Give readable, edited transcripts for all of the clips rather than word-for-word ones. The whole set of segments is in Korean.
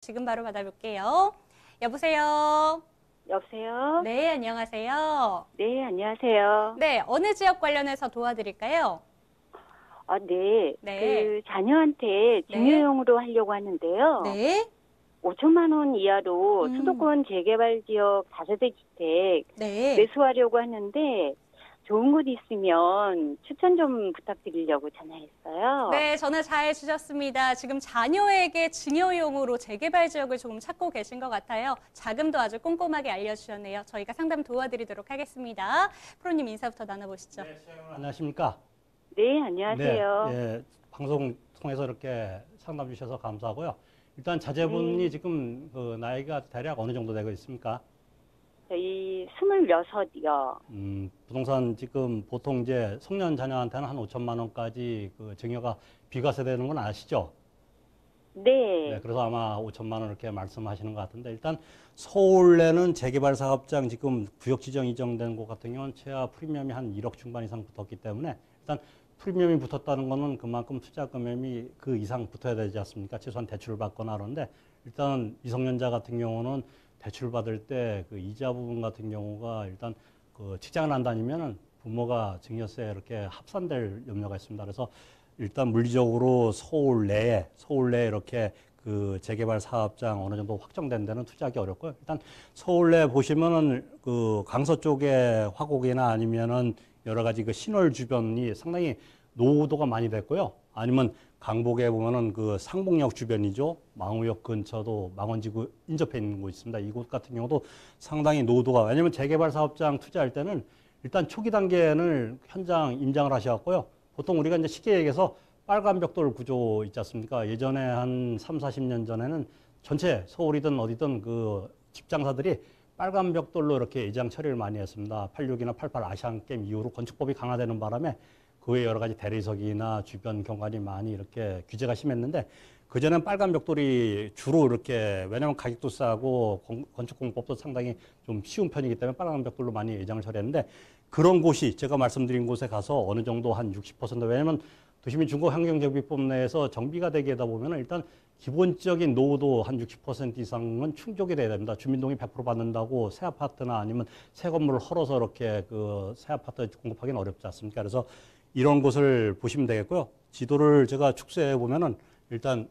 지금 바로 받아볼게요. 여보세요? 여보세요? 네, 안녕하세요. 네, 안녕하세요. 네, 어느 지역 관련해서 도와드릴까요? 네. 네. 자녀한테 네. 증여용으로 하려고 하는데요. 네. 5천만 원 이하로 수도권 재개발 지역 다세대 주택 네. 매수하려고 하는데 좋은 곳 있으면 추천 좀 부탁드리려고 전화했어요. 네, 전화 잘 주셨습니다. 지금 자녀에게 증여용으로 재개발 지역을 조금 찾고 계신 것 같아요. 자금도 아주 꼼꼼하게 알려주셨네요. 저희가 상담 도와드리도록 하겠습니다. 프로님 인사부터 나눠보시죠. 네, 안녕하십니까? 네, 안녕하세요. 네, 예, 방송 통해서 이렇게 상담 주셔서 감사하고요. 일단 자제분이 지금 그 나이가 대략 어느 정도 되고 있습니까? 저희 26이요. 부동산 지금 보통 이제 성년 자녀한테는 한 5천만 원까지 그 증여가 비과세되는 건 아시죠? 네. 네, 그래서 아마 5천만 원 이렇게 말씀하시는 것 같은데 일단 서울 내는 재개발 사업장 지금 구역 지정 이정된 곳 같은 경우는 최하 프리미엄이 한 1억 중반 이상 붙었기 때문에 일단 프리미엄이 붙었다는 거는 그만큼 투자 금액이 그 이상 붙어야 되지 않습니까? 최소한 대출을 받거나 그러는데 일단 미성년자 같은 경우는 대출 받을 때 그 이자 부분 같은 경우가 일단 그 직장을 안 다니면은 부모가 증여세 이렇게 합산될 염려가 있습니다. 그래서 일단 물리적으로 서울 내에 이렇게 그 재개발 사업장 어느 정도 확정된 데는 투자하기 어렵고요. 일단 서울 내 보시면은 그 강서 쪽에 화곡이나 아니면은 여러 가지 그 신월 주변이 상당히 노후도가 많이 됐고요. 아니면 강북에 보면은 그 상봉역 주변이죠. 망우역 근처도 망원지구 인접해 있는 곳 있습니다. 이곳 같은 경우도 상당히 노후도가, 왜냐면 재개발 사업장 투자할 때는 일단 초기 단계는 현장 임장을 하셔갖고요. 보통 우리가 이제 쉽게 얘기해서 빨간 벽돌 구조 있지 않습니까? 예전에 한 3, 40년 전에는 전체 서울이든 어디든 그 집장사들이 빨간 벽돌로 이렇게 예장 처리를 많이 했습니다. 86이나 88 아시안게임 이후로 건축법이 강화되는 바람에 그 외 여러 가지 대리석이나 주변 경관이 많이 이렇게 규제가 심했는데 그전엔 빨간 벽돌이 주로 이렇게, 왜냐하면 가격도 싸고 건축 공법도 상당히 좀 쉬운 편이기 때문에 빨간 벽돌로 많이 예장을 처리했는데 그런 곳이 제가 말씀드린 곳에 가서 어느 정도 한 60%, 왜냐하면 도시민 중고 환경정비법 내에서 정비가 되게 하다 보면 일단 기본적인 노후도 한 60% 이상은 충족이 돼야 됩니다. 주민동의 100% 받는다고 새 아파트나 아니면 새 건물을 헐어서 이렇게 그 새 아파트 공급하기는 어렵지 않습니까? 그래서 이런 곳을 보시면 되겠고요. 지도를 제가 축소해 보면은 일단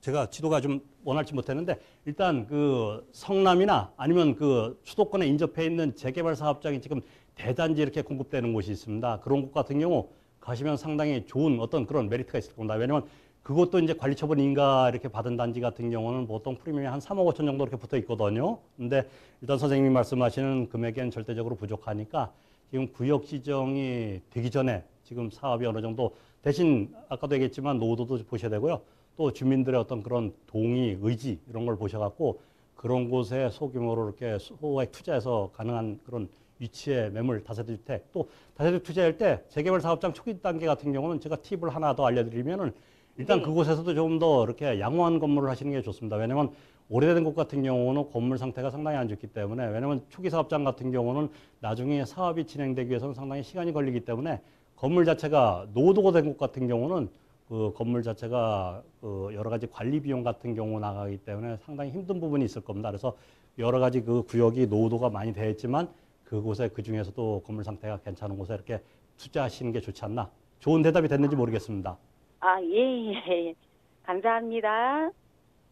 제가 지도가 좀 원활치 못했는데 일단 그 성남이나 아니면 그 수도권에 인접해 있는 재개발 사업장이 지금 대단지 이렇게 공급되는 곳이 있습니다. 그런 곳 같은 경우 가시면 상당히 좋은 어떤 그런 메리트가 있을 겁니다. 왜냐하면 그것도 이제 관리처분 인가 이렇게 받은 단지 같은 경우는 보통 프리미엄이 한 3억 5천 정도 이렇게 붙어 있거든요. 근데 일단 선생님이 말씀하시는 금액엔 절대적으로 부족하니까 지금 구역 지정이 되기 전에 지금 사업이 어느 정도, 대신 아까도 얘기했지만 노후도도 보셔야 되고요. 또 주민들의 어떤 그런 동의, 의지 이런 걸 보셔갖고 그런 곳에 소규모로 이렇게 소액 투자해서 가능한 그런 위치의 매물 다세대 주택, 또 다세대 투자할 때 재개발 사업장 초기 단계 같은 경우는 제가 팁을 하나 더 알려드리면은 일단 그곳에서도 좀 더 이렇게 양호한 건물을 하시는 게 좋습니다. 왜냐하면 오래된 곳 같은 경우는 건물 상태가 상당히 안 좋기 때문에, 왜냐하면 초기 사업장 같은 경우는 나중에 사업이 진행되기 위해서는 상당히 시간이 걸리기 때문에 건물 자체가 노후도가 된 곳 같은 경우는 그 건물 자체가 그 여러 가지 관리 비용 같은 경우 나가기 때문에 상당히 힘든 부분이 있을 겁니다. 그래서 여러 가지 그 구역이 노후도가 많이 되어 있지만 그곳에 그 중에서도 건물 상태가 괜찮은 곳에 이렇게 투자하시는 게 좋지 않나. 좋은 대답이 됐는지 모르겠습니다. 예. 감사합니다.